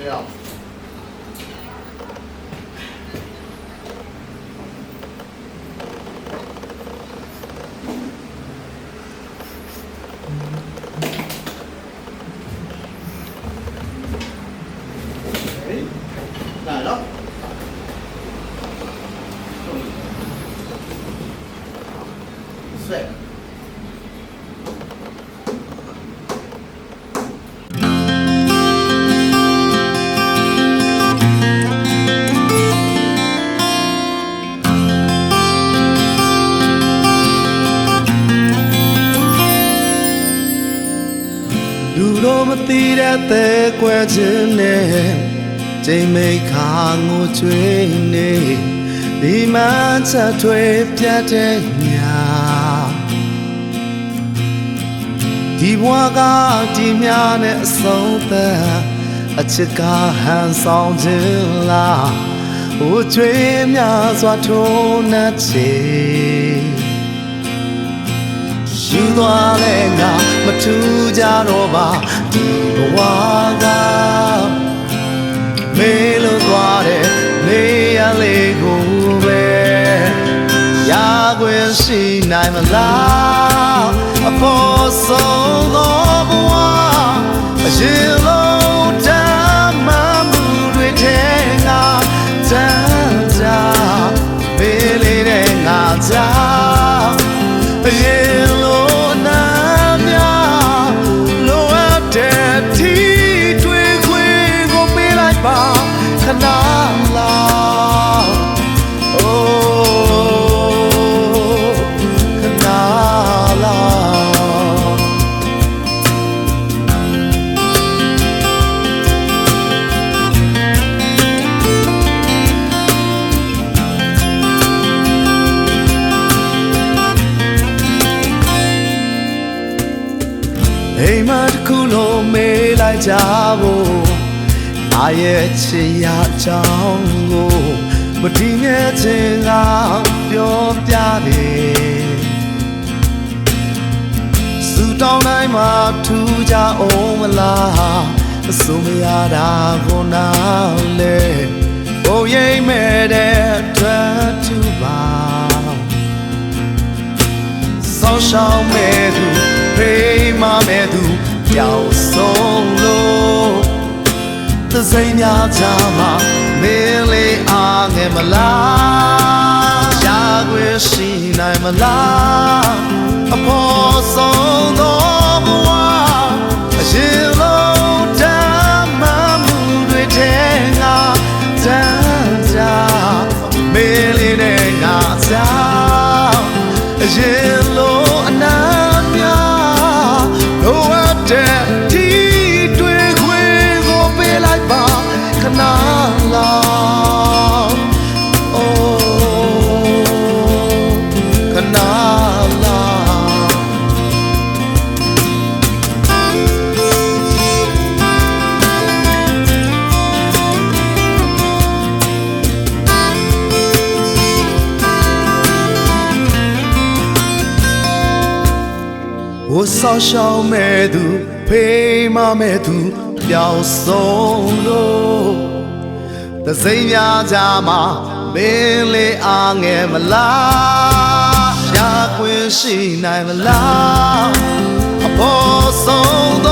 要。来了。睡。လူတော်မသိတဲ့တဲ့ကွယ်ခြင်းနဲ့ချိန်မိခါငိုကြွေးနေဒီမှချက်ထွေပြတ်တဲ့ညာဒီဘဝကဒီများနဲ့အဆုံးသက်အချစ်ကဟန်ဆောင်ခြင်းလားဟိုကြွေးများစွာထုံးနှက်ချေယူသွားလဲငါမထူးကြတော့ပါဒီဘဝကမေးလို့သွားတဲ့နေရလေးကိုပဲရခွင့်ရှိနိုင်မလားအဖို့ဆုံးသောဘဝအရင်လုံးတမ်းမှမှုတွေထဲငါတမ်းကြမေးလေးတဲ့ငါကြောင့်အရင်လုံးနာများလိုအပ်တဲ့ဒီတွေခွေကိုပေးလိုက်ပါခဏလားအိုးခဏလားအိမ်မတစ်ခုလုံးမေးလိုက်ကြဖို့အာရဲ့ချစ်ရကြောင်းကိုမတည်ငယ်ခြင်းကပြောပြတယ်စူတောင်းတိုင်းမှာထူးကြအောင်မလားအစိုးမရတာကိုနားလေဘုံရိပ်မဲ့တဲ့အတွက်သူပါဆောင်းရှောင်းမဲ့သူဖေးမမဲ့သူပြောင်းဆုံးလို့သစိမ်းများချာမှာမင်းလေးအားငယ်မလားရှားခွင့်ရှိနိုင်မလားအဖို့ဆုံးသောဘဝအရင်လုံးတမ်းမှမှုတွေထဲငါတမ်းကြမင်းလေးနဲ့ငါကြောင့်အရင်လုံးအနာများလိုအပ်တဲ့ဒီတွေခွေကိုပေးလိုက်ပါခဏလားအိုးခဏလားဟိုဆောင်းရှောင်းမဲ့သူဖေးမမဲ့သူပြောင်းဆုံးလို့သစိမ်းများကြမှာမင်းလေးအားငယ်မလားရှားခွင့်ရှိနိုင်မလားအဖို့ဆုံးသော